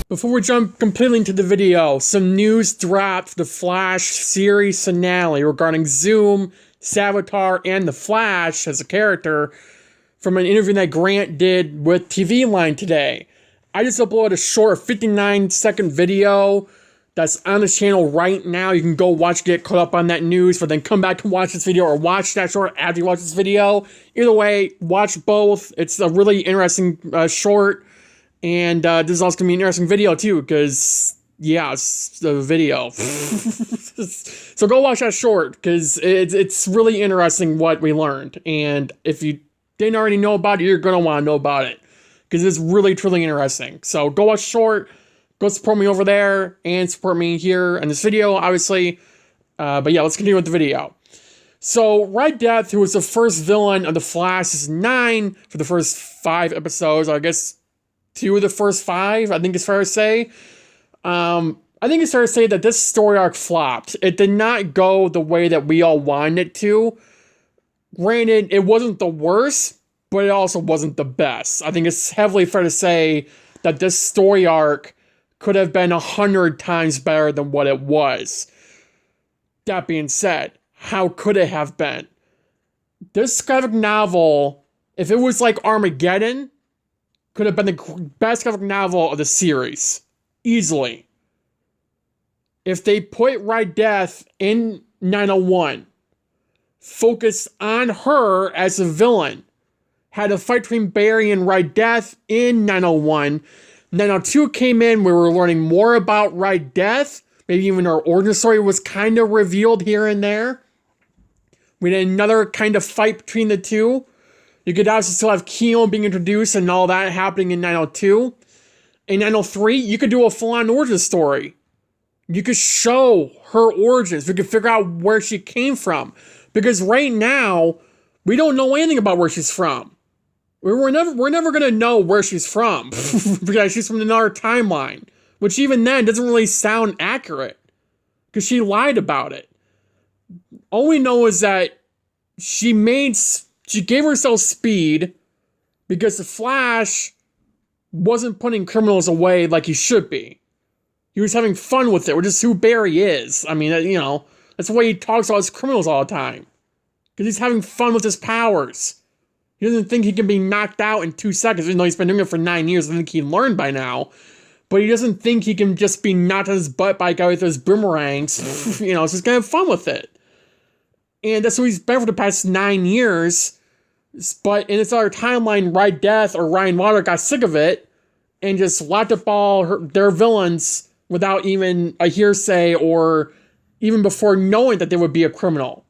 Before we jump completely into the video, some news dropped for the Flash series finale regarding Zoom, Savitar, and the Flash as a character from an interview that Grant did with TV Line today. I just uploaded a short 59-second video that's on the channel right now. You can go watch, get caught up on that news, but then come back and watch this video or watch that short after you watch this video. Either way, watch both. It's a really interesting short. And this is also going to be an interesting video, too, because, yeah, it's the video. So go watch that short, because it's really interesting what we learned. And if you didn't already know about it, you're going to want to know about it, because it's really, truly interesting. So go watch short, go support me over there, and support me here in this video, obviously. But yeah, let's continue with the video. So, Red Death, who was the first villain of The Flash, is 9 for the first 5 episodes, I guess 2 of the first 5, I think it's fair to say. I think it's fair to say that this story arc flopped. It did not go the way that we all wanted it to. Granted, it wasn't the worst, but it also wasn't the best. I think it's heavily fair to say that this story arc could have been 100 times better than what it was. That being said, how could it have been? This graphic novel, if it was like Armageddon, could have been the best graphic novel of the series. Easily. If they put Red Death in 901, focused on her as a villain, had a fight between Barry and Red Death in 901, 902 came in, we were learning more about Red Death, maybe even her origin story was kind of revealed here and there. We had another kind of fight between the two. You could obviously still have Keo being introduced and all that happening in 902. In 903, you could do a full-on origin story. You could show her origins. We could figure out where she came from. Because right now, we don't know anything about where she's from. We're never going to know where she's from. Because she's from another timeline. Which even then doesn't really sound accurate. Because she lied about it. All we know is that she gave herself speed because the Flash wasn't putting criminals away like he should be. He was having fun with it, which is who Barry is. I mean, you know, that's the way he talks about his criminals all the time. Because he's having fun with his powers. He doesn't think he can be knocked out in 2 seconds, even though he's been doing it for 9 years. I think he learned by now. But he doesn't think he can just be knocked on his butt by a guy with his boomerangs. You know, so he's gonna have fun with it. And that's what he's been for the past 9 years. But in this other timeline, Red Death or Ryan Water got sick of it and just locked up all their villains without even a hearsay or even before knowing that they would be a criminal.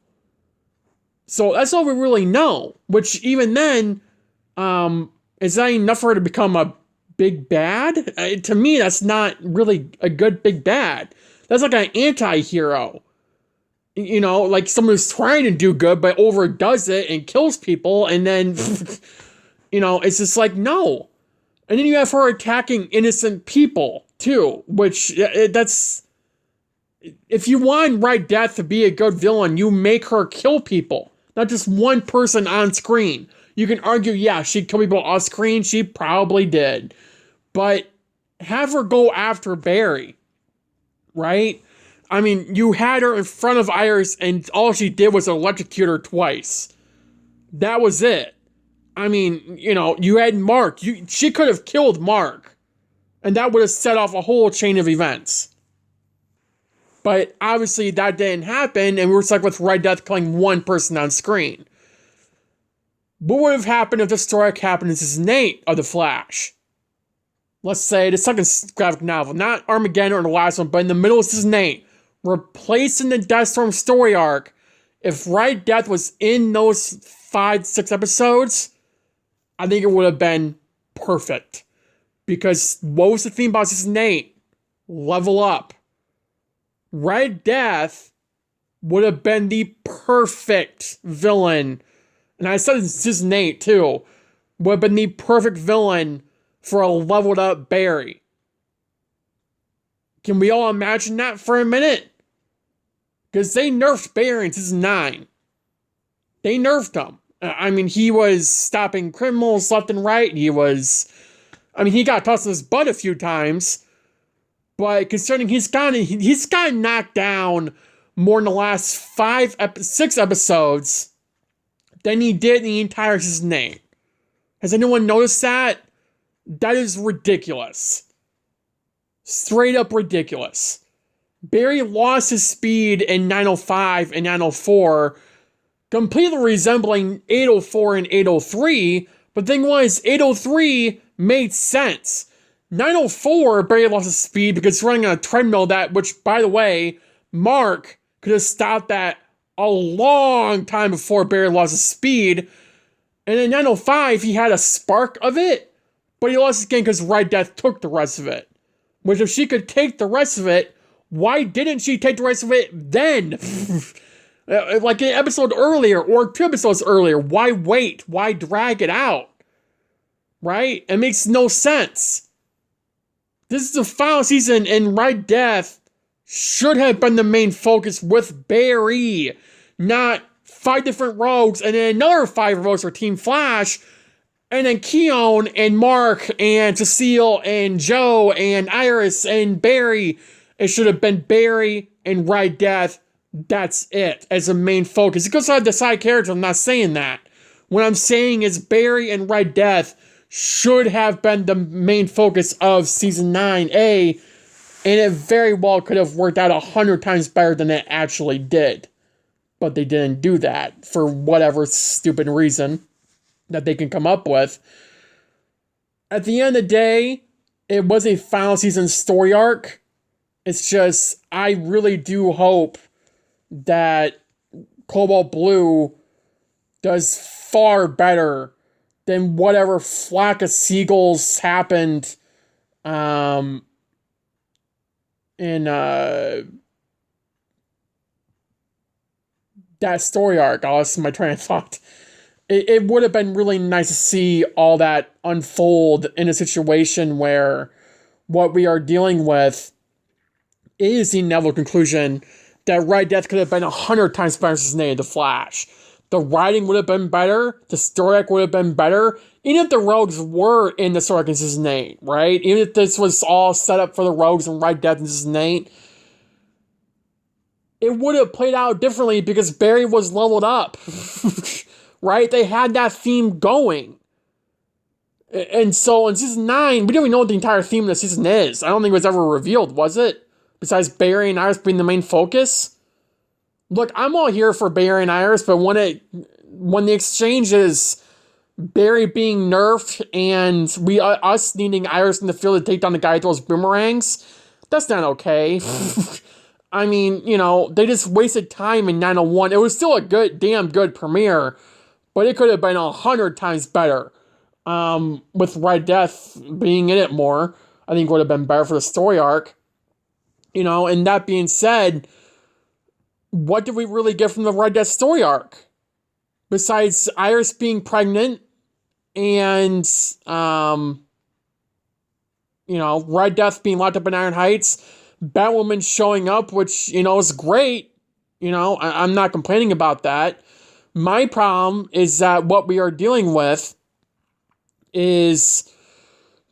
So that's all we really know. Which even then, is that enough for her to become a big bad? To me, that's not really a good big bad. That's like an anti-hero. You know, like someone who's trying to do good but overdoes it and kills people, and then, you know, it's just like, no. And then you have her attacking innocent people, too, which, that's... If you want Red Death to be a good villain, you make her kill people, not just one person on screen. You can argue, yeah, she killed people off screen, she probably did. But have her go after Barry, right? I mean, you had her in front of Iris, and all she did was electrocute her twice. That was it. I mean, you know, you had Mark. She could have killed Mark. And that would have set off a whole chain of events. But obviously that didn't happen, and we were stuck with Red Death killing one person on screen. What would have happened if the story happened in season 8 of The Flash? Let's say the second graphic novel, not Armageddon or the last one, but in the middle of season 8. Replacing the Deathstorm story arc, if Red Death was in those 5-6 episodes, I think it would have been perfect. Because what was the theme about season 8? Level up. Red Death would have been the perfect villain, and I said in season 8 too, would have been the perfect villain for a leveled up Barry. Can we all imagine that for a minute? Because they nerfed Barry in season 9. They nerfed him. I mean, he was stopping criminals left and right. He got tossed in his butt a few times. But considering he's gotten knocked down more in the last 6 episodes than he did in the entire season 8. Has anyone noticed that? That is ridiculous. Straight up ridiculous. Barry lost his speed in 905 and 904, completely resembling 804 and 803, but the thing was, 803 made sense. 904, Barry lost his speed because he's running on a treadmill which, by the way, Mark could have stopped that a long time before Barry lost his speed. And in 905, he had a spark of it, but he lost his game because Red Death took the rest of it. Which, if she could take the rest of it, why didn't she take the rest of it then? Like an episode earlier, or 2 episodes earlier. Why wait? Why drag it out? Right? It makes no sense. This is the final season, and Red Death should have been the main focus with Barry, not 5 different rogues, and then another 5 rogues for Team Flash, and then Keon and Mark and Cecile and Joe and Iris and Barry. It should have been Barry and Red Death. That's it as a main focus. It goes on the side characters. I'm not saying that. What I'm saying is Barry and Red Death should have been the main focus of season 9A, and it very well could have worked out 100 times better than it actually did. But they didn't do that for whatever stupid reason that they can come up with. At the end of the day, it was a final season story arc. It's just, I really do hope that Cobalt Blue does far better than whatever flock of seagulls happened in that story arc. I lost my train of thought. It would have been really nice to see all that unfold in a situation where what we are dealing with is the inevitable conclusion that Red Death could have been 100 times better since the The Flash. The writing would have been better. The story arc would have been better. Even if the Rogues were in the story arc in Season 8, right? Even if this was all set up for the Rogues and Red Death in Season 8, it would have played out differently because Barry was leveled up. Right? They had that theme going. And so in Season 9, we don't even know what the entire theme of the season is. I don't think it was ever revealed, was it? Besides Barry and Iris being the main focus? Look, I'm all here for Barry and Iris, but when the exchange is Barry being nerfed and us needing Iris in the field to take down the guy with those boomerangs, that's not okay. I mean, they just wasted time in 901. It was still a damn good premiere, but it could have been 100 times better. With Red Death being in it more, I think would have been better for the story arc. And that being said, what did we really get from the Red Death story arc? Besides Iris being pregnant and, Red Death being locked up in Iron Heights, Batwoman showing up, which, is great. I'm not complaining about that. My problem is that what we are dealing with is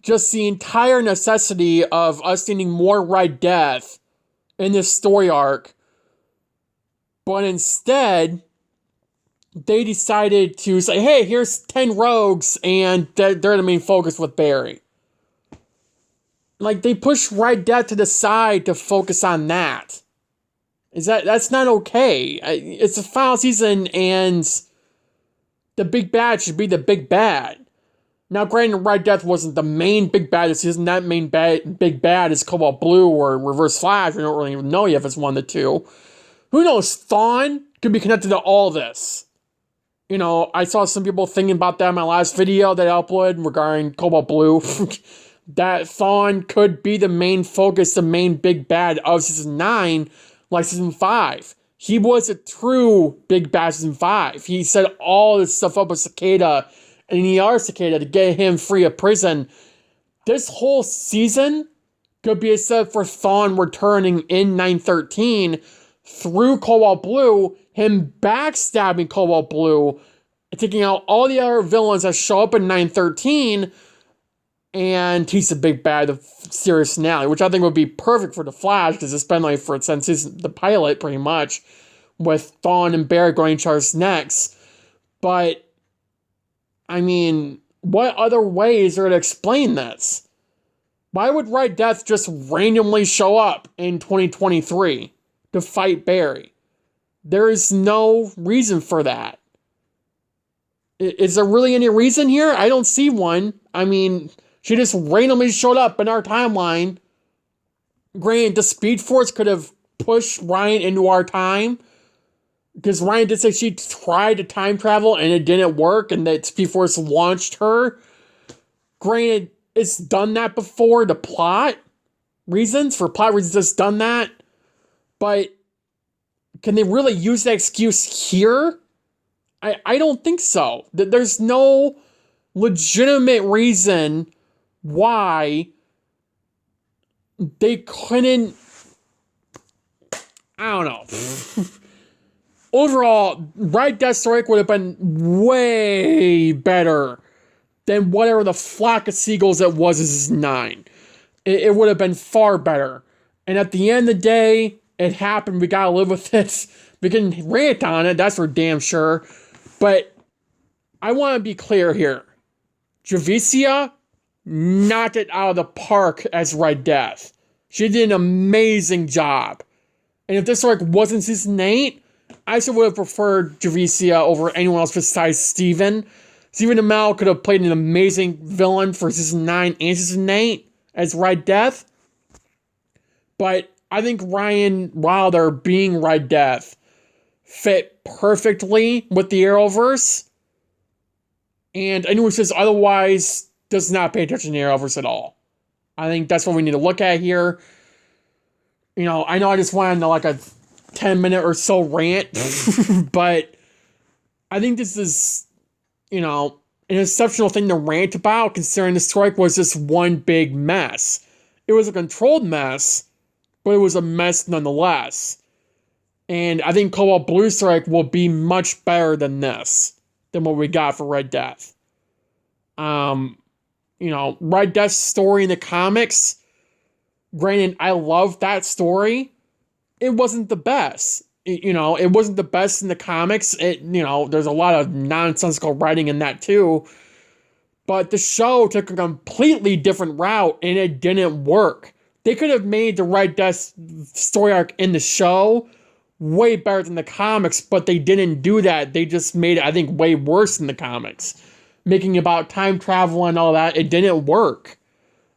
just the entire necessity of us needing more Red Death in this story arc. But instead, they decided to say, hey, here's 10 rogues, and they're the main focus with Barry. Like, they push Red Death to the side to focus on that. That's not okay. It's a final season, and the big bad should be the big bad. Now, granted, Red Death wasn't the main big bad this season. That main big bad is Cobalt Blue or Reverse Flash. We don't really even know yet if it's one of the two. Who knows? Thawne could be connected to all this. I saw some people thinking about that in my last video that I uploaded regarding Cobalt Blue. That Thawne could be the main focus, the main big bad of Season 9, like Season 5. He was a true big bad Season 5. He set all this stuff up with Cicada and the other Cicada to get him free of prison. This whole season could be a setup for Thawne returning in 913 through Cobalt Blue, him backstabbing Cobalt Blue, taking out all the other villains that show up in 913, and he's the big bad of series finale, which I think would be perfect for the Flash because it's been like since the pilot pretty much, with Dawn and Barry going each other's necks. But I mean, what other ways are to explain this? Why would Red Death just randomly show up in 2023 to fight Barry? There is no reason for that. Is there really any reason here? I don't see one. I mean, she just randomly showed up in our timeline. Granted, the Speed Force could have pushed Ryan into our time, because Ryan did say she tried to time travel and it didn't work, and that Speed Force launched her. Granted, it's done that before. For plot reasons, it's done that. But can they really use that excuse here? I don't think so. There's no legitimate reason why they couldn't. I don't know. Overall, Red Death Strike would have been way better than whatever the flock of seagulls it was as 9. It would have been far better. And at the end of the day, it happened. We gotta live with it. We can rant on it, that's for damn sure. But I want to be clear here. Javicia knocked it out of the park as Red Death. She did an amazing job. And if this arc wasn't season 8, I still would have preferred Javicia over anyone else besides Steven. Stephen Amell could have played an amazing villain for season 9 and season 8 as Red Death. But I think Ryan Wilder being Red Death fit perfectly with the Arrowverse. And anyone who says otherwise does not pay attention to the Arrowverse at all. I think that's what we need to look at here. You know I just went on like a 10-minute or so rant, but I think this is, an exceptional thing to rant about, considering the strike was just one big mess. It was a controlled mess, but it was a mess nonetheless. And I think Cobalt Blue Strike will be much better than this, than what we got for Red Death. Red Death's story in the comics, granted, I love that story. It wasn't the best. It wasn't the best in the comics. There's a lot of nonsensical writing in that too. But the show took a completely different route and it didn't work. They could have made the Red Death story arc in the show way better than the comics, but they didn't do that. They just made it, I think, way worse than the comics. Making about time travel and all that, it didn't work.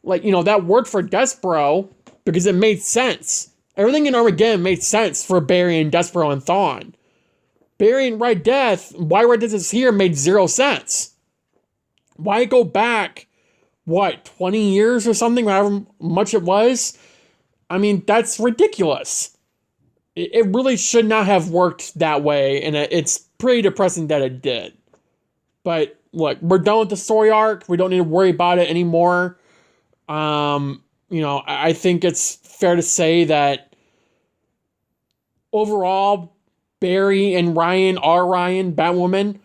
That worked for Despero because it made sense. Everything in Armageddon made sense for Barry and Despero and Thawne. Barry and Red Death, why Red Death is here made zero sense. Why go back, 20 years or something, however much it was? I mean, that's ridiculous. It really should not have worked that way, and it's pretty depressing that it did. But, look, we're done with the story arc. We don't need to worry about it anymore. I think it's fair to say that overall, Barry and Ryan, Batwoman,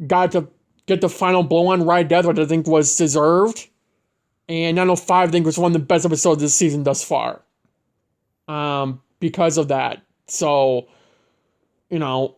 got to get the final blow on Red Death, which I think was deserved. And 905, I think, was one of the best episodes this season thus far. Because of that. So, I'm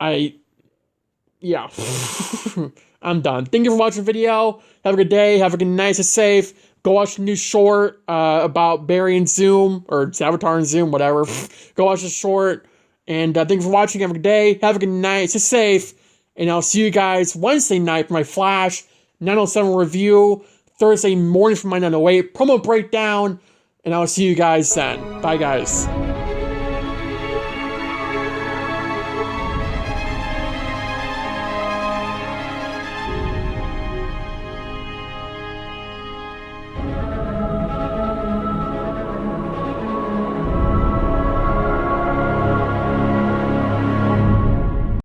done. Thank you for watching the video. Have a good day. Have a good night. Stay safe. Go watch the new short about Barry and Zoom, or Savitar and Zoom, whatever. Go watch the short. And thank you for watching. Have a good day. Have a good night. Stay safe. And I'll see you guys Wednesday night for my Flash 907 review. Thursday morning for my 908 promo breakdown. And I'll see you guys then. Bye, guys.